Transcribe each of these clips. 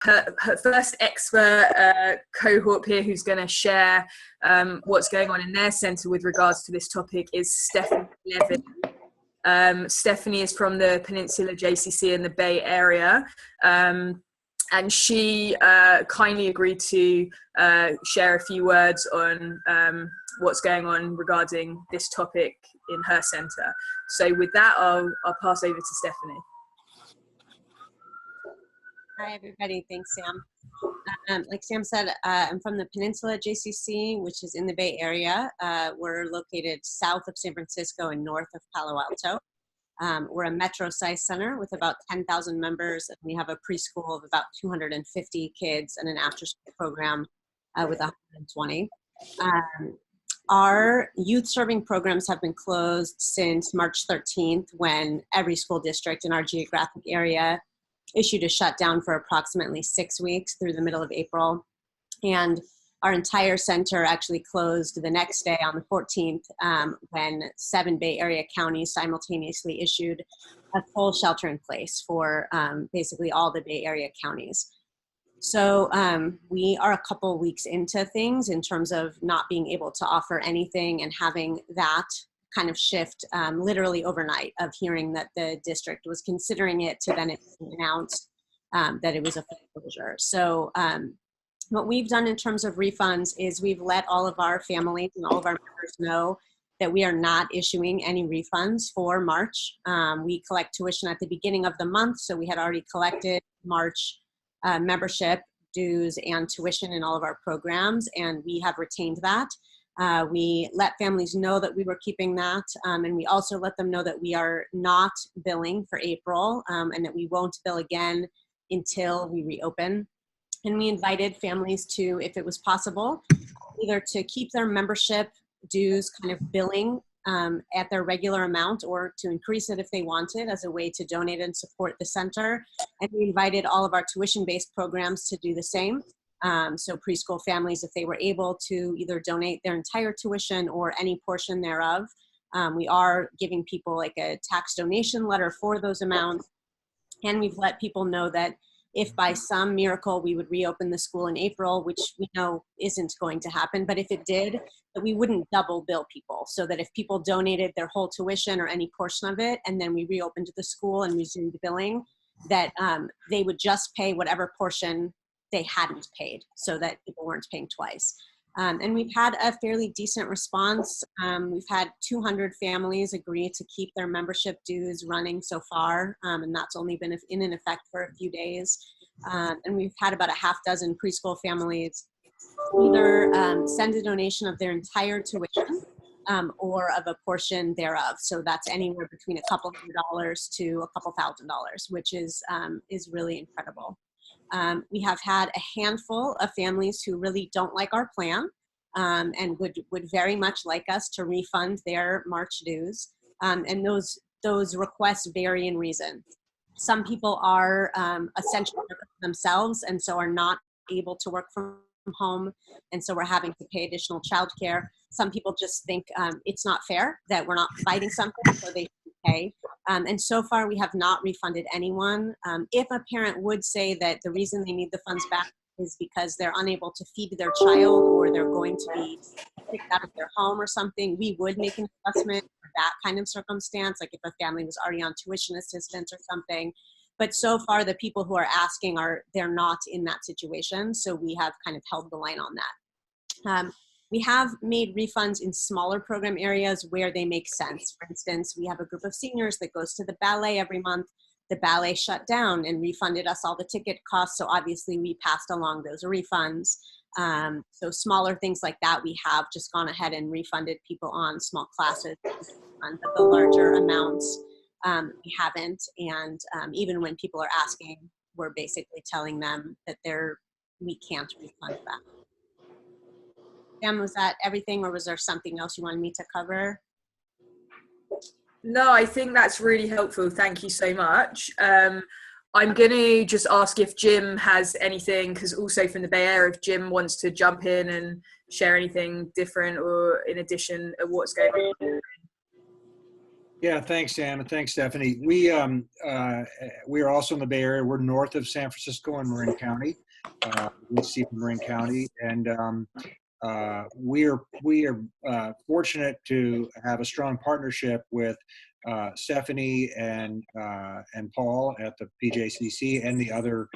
her first expert cohort here who's going to share what's going on in their centre with regards to this topic is Stephanie Levin. Stephanie is from the Peninsula JCC in the Bay Area, and she kindly agreed to share a few words on what's going on regarding this topic in her centre. So with that, I'll pass over to Stephanie. Hi, everybody. Thanks, Sam. Like Sam said, I'm from the Peninsula JCC, which is in the Bay Area. We're located south of San Francisco and north of Palo Alto. We're a metro-sized center with about 10,000 members, and we have a preschool of about 250 kids and an after-school program with 120. Our youth-serving programs have been closed since March 13th, when every school district in our geographic area issued a shutdown for approximately 6 weeks through the middle of April. And our entire center actually closed the next day on the 14th when 7 Bay Area counties simultaneously issued a full shelter in place for basically all the Bay Area counties. So we are a couple weeks into things in terms of not being able to offer anything and having that kind of shift literally overnight, of hearing that the district was considering it to then it announced that it was a full closure. So what we've done in terms of refunds is we've let all of our families and all of our members know that we are not issuing any refunds for March. We collect tuition at the beginning of the month, so we had already collected March membership dues and tuition in all of our programs, and we have retained that. We let families know that we were keeping that, and we also let them know that we are not billing for April, and that we won't bill again until we reopen. And we invited families to, if it was possible, either to keep their membership dues kind of billing at their regular amount, or to increase it if they wanted, as a way to donate and support the center. And we invited all of our tuition-based programs to do the same. So preschool families, if they were able to either donate their entire tuition or any portion thereof. We are giving people like a tax donation letter for those amounts. And we've let people know that if by some miracle we would reopen the school in April, which we know isn't going to happen, but if it did, that we wouldn't double bill people. So that if people donated their whole tuition or any portion of it, and then we reopened the school and resumed billing, that they would just pay whatever portion they hadn't paid, so that people weren't paying twice. And we've had a fairly decent response. We've had 200 families agree to keep their membership dues running so far, and that's only been in effect for a few days. And we've had about a half dozen preschool families either send a donation of their entire tuition or of a portion thereof. So that's anywhere between a couple $100 to a couple $1,000, which is really incredible. We have had a handful of families who really don't like our plan and would very much like us to refund their March dues. And those requests vary in reason. Some people are essential workers themselves, and so are not able to work from home, and so we're having to pay additional childcare. Some people just think it's not fair that we're not providing something, so they should pay. And so far, we have not refunded anyone. If a parent would say that the reason they need the funds back is because they're unable to feed their child, or they're going to be kicked out of their home or something, we would make an adjustment for that kind of circumstance, like if a family was already on tuition assistance or something. But so far, the people who are asking they're not in that situation, so we have kind of held the line on that. We have made refunds in smaller program areas where they make sense. For instance, we have a group of seniors that goes to the ballet every month. The ballet shut down and refunded us all the ticket costs, so obviously we passed along those refunds. So smaller things like that, we have just gone ahead and refunded people on small classes, but the larger amounts, we haven't. And even when people are asking, we're basically telling them that we can't refund that. Sam, was that everything, or was there something else you wanted me to cover? No, I think that's really helpful. Thank you so much. I'm going to just ask if Jim has anything, because also from the Bay Area, if Jim wants to jump in and share anything different or in addition of what's going on. Yeah, thanks, Sam, and thanks, Stephanie. We are also in the Bay Area. We're north of San Francisco in Marin County. We see Marin County, and we are fortunate to have a strong partnership with Stephanie and Paul at the PJCC and the other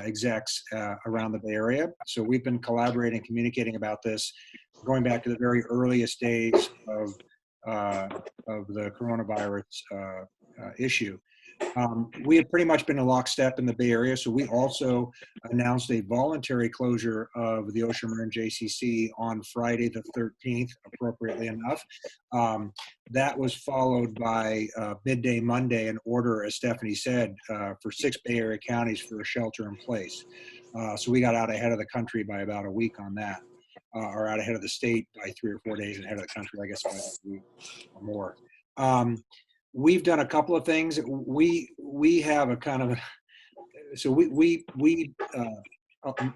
execs around the Bay Area. So we've been collaborating, communicating about this, going back to the very earliest days of the coronavirus issue. We have pretty much been in lockstep in the Bay Area, so we also announced a voluntary closure of the Ocean Marin JCC on Friday the 13th, appropriately enough. That was followed by midday Monday, an order, as Stephanie said, for 6 Bay Area counties for a shelter in place. So we got out ahead of the country by about a week on that. Or out ahead of the state by 3 or 4 days, and ahead of the country, I guess, by a week or more. We've done a couple of things. We have a kind of, so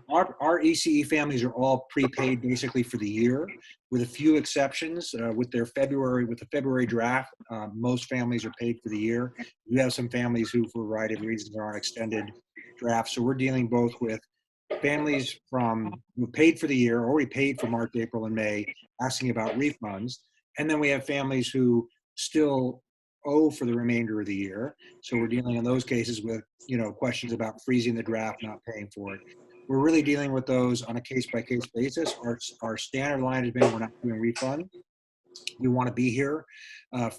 our ECE families are all prepaid basically for the year, with a few exceptions. With the February draft, most families are paid for the year. We have some families who, for a variety of reasons, are on extended drafts. So we're dealing both with families who paid for the year, already paid for March, April, and May, asking about refunds. And then we have families who still owe for the remainder of the year. So we're dealing in those cases with, questions about freezing the draft, not paying for it. We're really dealing with those on a case-by-case basis. Our standard line has been, we're not doing refund. We want to be here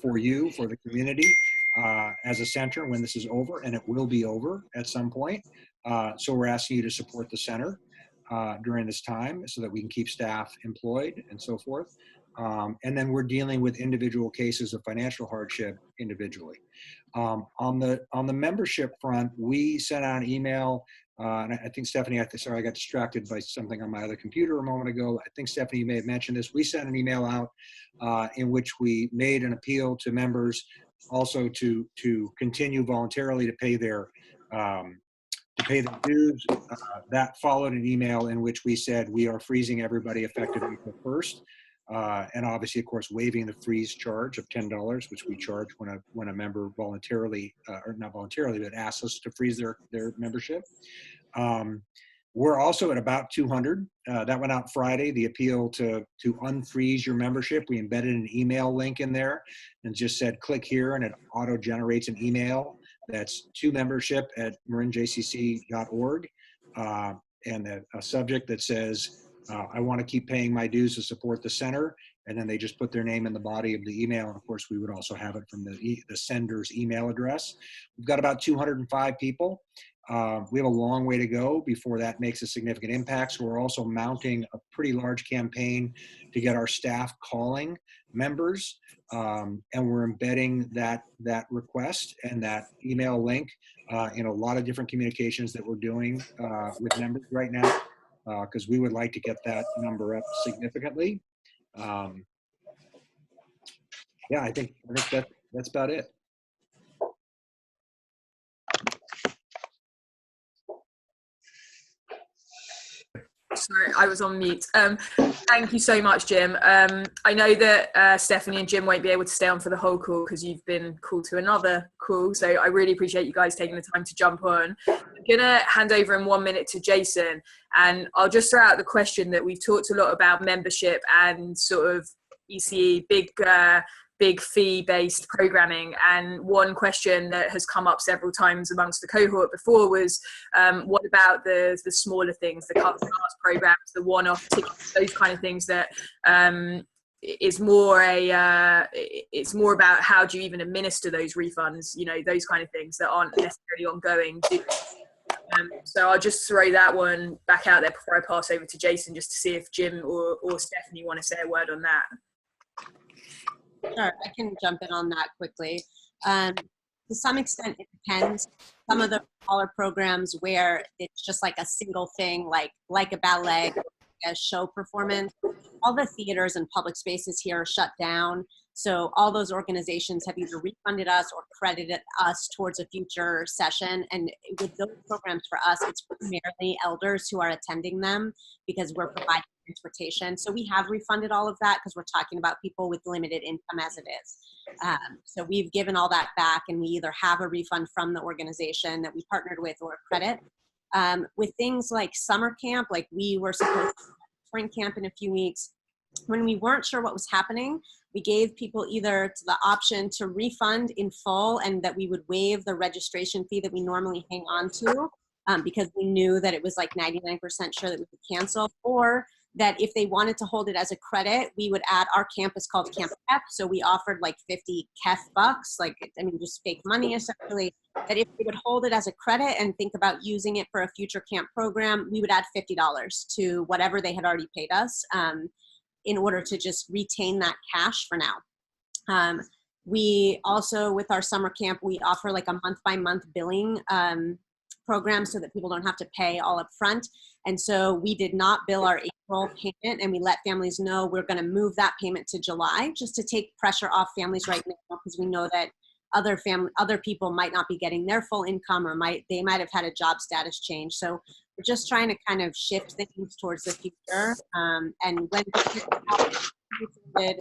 for you, for the community, as a center when this is over, and it will be over at some point. So we're asking you to support the center during this time so that we can keep staff employed and so forth. And then we're dealing with individual cases of financial hardship individually. On the membership front, we sent out an email, and I think Stephanie, sorry, I got distracted by something on my other computer a moment ago. I think Stephanie may have mentioned this. We sent an email out in which we made an appeal to members also to continue voluntarily to pay their dues. That followed an email in which we said we are freezing everybody effective April 1st. And obviously, of course, waiving the freeze charge of $10, which we charge when a member voluntarily, or not voluntarily, but asks us to freeze their membership. We're also at about 200. That went out Friday, the appeal to unfreeze your membership. We embedded an email link in there and just said, click here, and it auto-generates an email that's to membership@marinjcc.org, and a subject that says, I want to keep paying my dues to support the center. And then they just put their name in the body of the email. And of course, we would also have it from the sender's email address. We've got about 205 people. We have a long way to go before that makes a significant impact. So we're also mounting a pretty large campaign to get our staff calling members. And we're embedding that request and that email link in a lot of different communications that we're doing with members right now, because we would like to get that number up significantly. Yeah, I think that's about it. Sorry, I was on mute. Thank you so much, Jim. I know that Stephanie and Jim won't be able to stay on for the whole call because you've been called to another call. So I really appreciate you guys taking the time to jump on. I'm going to hand over in 1 minute to Jason. And I'll just throw out the question that we've talked a lot about membership and sort of ECE, big fee-based programming. And one question that has come up several times amongst the cohort before was, what about the smaller things, the cut class programs, the one-off tickets, those kind of things that it's more about how do you even administer those refunds, those kind of things that aren't necessarily ongoing. So I'll just throw that one back out there before I pass over to Jason, just to see if Jim or Stephanie want to say a word on that. Sure, I can jump in on that quickly. To some extent, it depends. Some of the smaller programs where it's just like a single thing, like a ballet, a show performance, all the theaters and public spaces here are shut down. So all those organizations have either refunded us or credited us towards a future session. And with those programs for us, it's primarily elders who are attending them because we're providing transportation. So we have refunded all of that because we're talking about people with limited income as it is. So we've given all that back, and we either have a refund from the organization that we partnered with or a credit. With things like summer camp, like we were supposed to spring camp in a few weeks. When we weren't sure what was happening, we gave people either the option to refund in full and that we would waive the registration fee that we normally hang on to because we knew that it was like 99% sure that we could cancel, or that if they wanted to hold it as a credit, we would add, our camp is called Camp KEF, so we offered like 50 KEF bucks, like, I mean, just fake money essentially, that if they would hold it as a credit and think about using it for a future camp program, we would add $50 to whatever they had already paid us. In order to just retain that cash for now. We also, with our summer camp, we offer like a month-by-month billing program so that people don't have to pay all up front. And so we did not bill our April payment, and we let families know we're going to move that payment to July just to take pressure off families right now, because we know that other people might not be getting their full income, or they might have had a job status change. So we're just trying to kind of shift things towards the future. And when they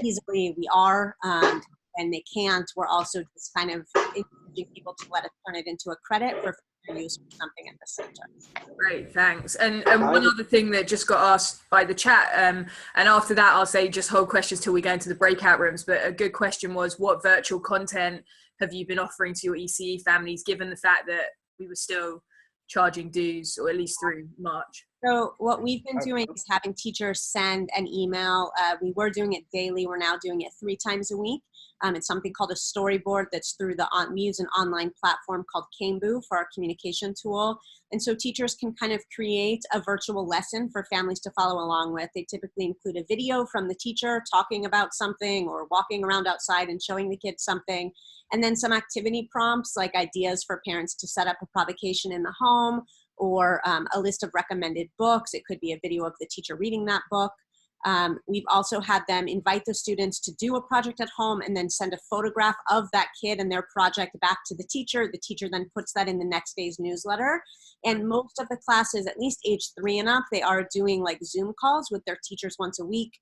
easily, we are. When they can't, we're also just kind of encouraging people to let us turn it into a credit for future use for something at the center. Great, thanks. And one other thing that just got asked by the chat, and after that I'll say just hold questions till we go into the breakout rooms, but a good question was, what virtual content have you been offering to your ECE families, given the fact that we were still charging dues, or at least through March? So what we've been doing is having teachers send an email. We were doing it daily. We're now doing it 3 times a week. It's something called a storyboard that's through we use an online platform called Canbu for our communication tool. And so teachers can kind of create a virtual lesson for families to follow along with. They typically include a video from the teacher talking about something, or walking around outside and showing the kids something. And then some activity prompts, like ideas for parents to set up a provocation in the home, or a list of recommended books. It could be a video of the teacher reading that book. We've also had them invite the students to do a project at home and then send a photograph of that kid and their project back to the teacher. The teacher then puts that in the next day's newsletter. And most of the classes, at least age 3 and up, they are doing like Zoom calls with their teachers once a week.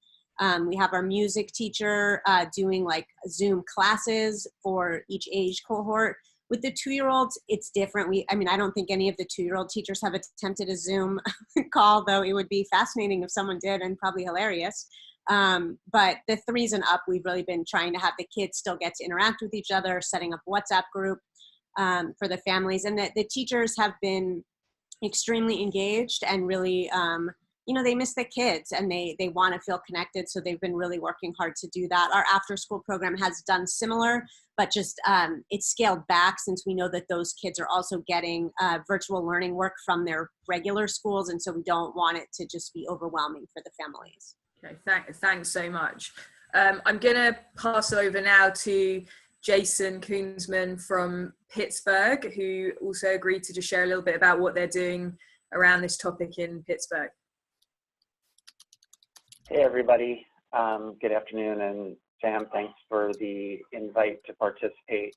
We have our music teacher doing like Zoom classes for each age cohort. With the 2-year-olds, it's different. I don't think any of the 2-year-old teachers have attempted a Zoom call, though it would be fascinating if someone did, and probably hilarious. But the 3s and up, we've really been trying to have the kids still get to interact with each other, setting up a WhatsApp group for the families. And the teachers have been extremely engaged and really, they miss the kids and they want to feel connected. So they've been really working hard to do that. Our after school program has done similar, but just it's scaled back, since we know that those kids are also getting virtual learning work from their regular schools. And so we don't want it to just be overwhelming for the families. Okay, thanks so much. I'm going to pass over now to Jason Koonsman from Pittsburgh, who also agreed to just share a little bit about what they're doing around this topic in Pittsburgh. Hey everybody, good afternoon, and Sam, thanks for the invite to participate.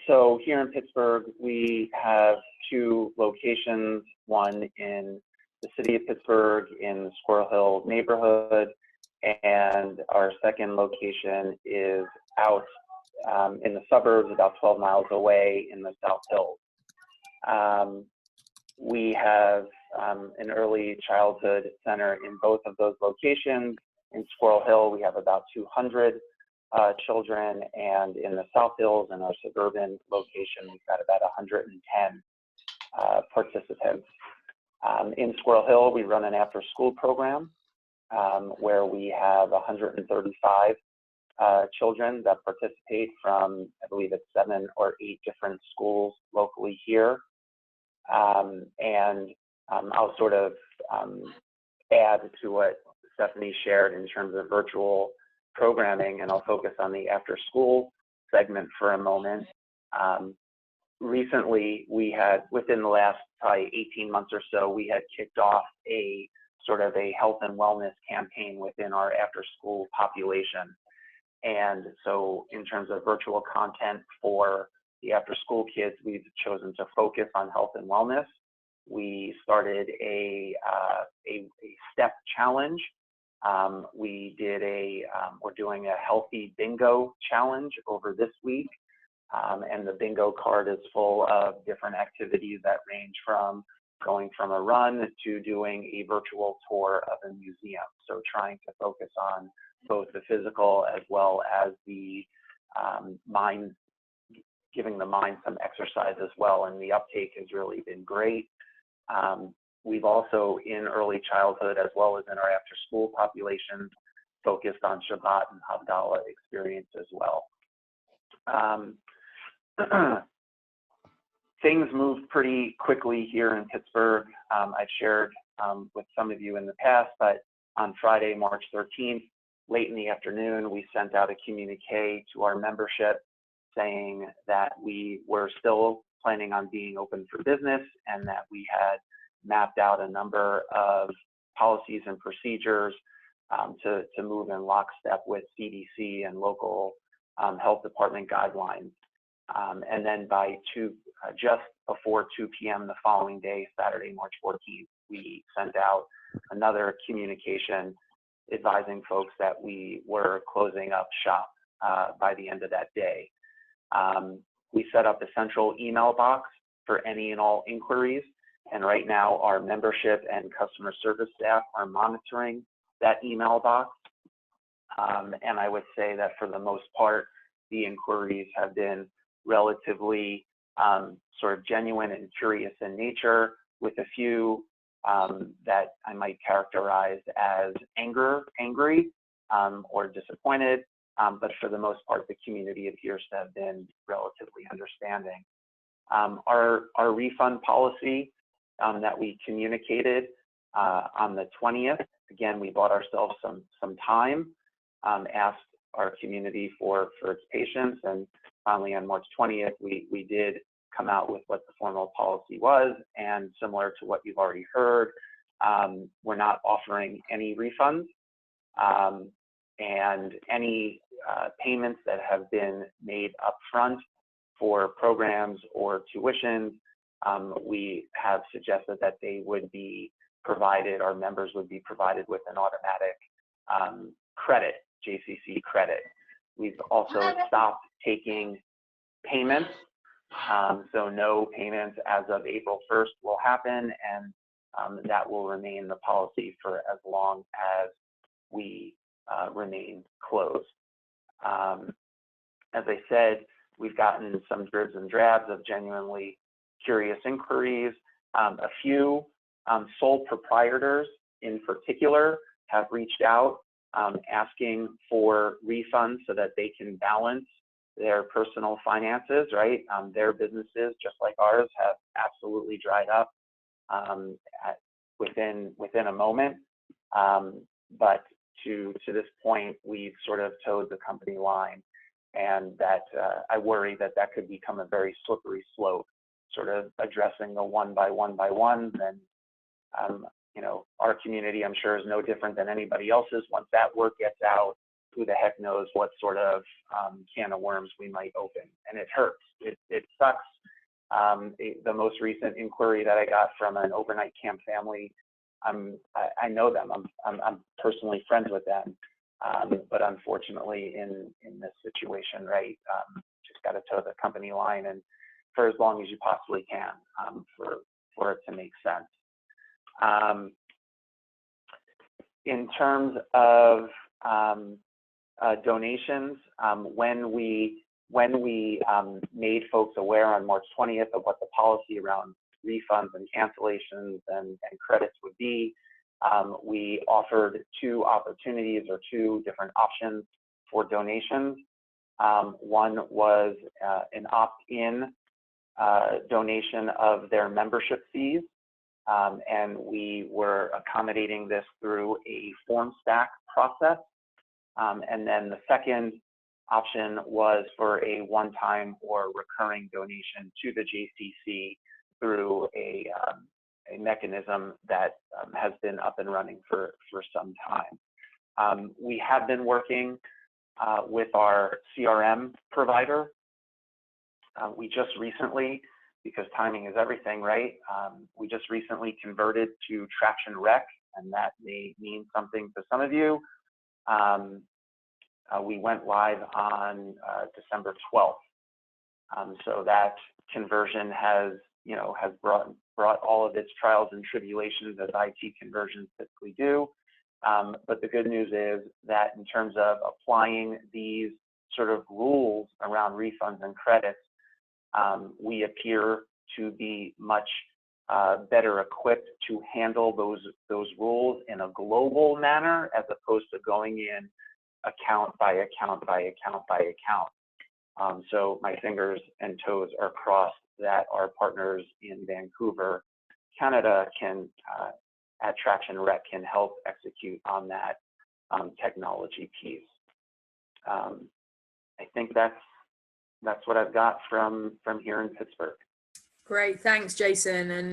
So here in Pittsburgh, we have 2 locations, one in the city of Pittsburgh in the Squirrel Hill neighborhood, and our second location is out in the suburbs, about 12 miles away in the South Hills. We have an early childhood center in both of those locations. In Squirrel Hill, we have about 200 children, and in the South Hills, in our suburban location, we've got about 110 participants. In Squirrel Hill, we run an after-school program where we have 135 children that participate from, I believe it's 7 or 8 different schools locally here. And I'll sort of add to what Stephanie shared in terms of virtual programming, and I'll focus on the after-school segment for a moment. Recently, we had, within the last probably 18 months or so, we had kicked off a sort of a health and wellness campaign within our after-school population. And so in terms of virtual content for the after-school kids, we've chosen to focus on health and wellness. we started a step challenge. We're doing a healthy bingo challenge over this week. And the bingo card is full of different activities that range from going from a run to doing a virtual tour of a museum. So trying to focus on both the physical as well as the mind, giving the mind some exercise as well. And the uptake has really been great. We've also, in early childhood as well as in our after-school populations, focused on Shabbat and Havdalah experience as well. Things moved pretty quickly here in Pittsburgh. I've shared with some of you in the past, but on Friday, March 13th, late in the afternoon, we sent out a communique to our membership saying that we were still planning on being open for business and that we had mapped out a number of policies and procedures to move in lockstep with CDC and local health department guidelines. And then by just before 2 p.m. the following day, Saturday, March 14th, we sent out another communication advising folks that we were closing up shop by the end of that day. We set up a central email box for any and all inquiries. And right now, our membership and customer service staff are monitoring that email box. And I would say that for the most part, the inquiries have been relatively sort of genuine and curious in nature, with a few that I might characterize as angry or disappointed. But for the most part, the community appears to have been relatively understanding. Our refund policy that we communicated on the 20th, again, we bought ourselves some time, asked our community for its patience, and finally on March 20th, we did come out with what the formal policy was, and similar to what you've already heard, we're not offering any refunds, and any payments that have been made upfront for programs or tuitions, we have suggested that they would be provided, our members would be provided with an automatic credit, JCC credit. We've also stopped taking payments, so no payments as of April 1st will happen, and that will remain the policy for as long as we remain closed. As I said, we've gotten some dribs and drabs of genuinely curious inquiries. A few sole proprietors in particular have reached out asking for refunds so that they can balance their personal finances, right? Their businesses, just like ours, have absolutely dried up within a moment. But to this point, we've sort of towed the company line, and that I worry that that could become a very slippery slope, sort of addressing the one by one. Then, you know, our community, I'm sure, is no different than anybody else's. Once that word gets out, who the heck knows what sort of can of worms we might open, and it hurts. It sucks. The most recent inquiry that I got from an overnight camp family, I know them. I'm personally friends with them, but unfortunately, in this situation, right, just got to toe the company line, and for as long as you possibly can, for it to make sense. In terms of donations, when we made folks aware on March 20th of what the policy around refunds and cancellations and credits would be, we offered two opportunities or two different options for donations. One was an opt-in donation of their membership fees, and we were accommodating this through a form stack process. And then the second option was for a one-time or recurring donation to the JCC through a mechanism that has been up and running for some time. We have been working with our CRM provider. We just recently because timing is everything, right? We just recently converted to Traction Rec, and that may mean something to some of you. We went live on December 12th. So that conversion has, has brought all of its trials and tribulations as IT conversions typically do. But the good news is that in terms of applying these sort of rules around refunds and credits, we appear to be much better equipped to handle those rules in a global manner, as opposed to going in account by account by account by account. So my fingers and toes are crossed that our partners in Vancouver, Canada, can at Traction Rec can help execute on that technology piece. I think that's what I've got from here in Pittsburgh. Great, thanks, Jason. And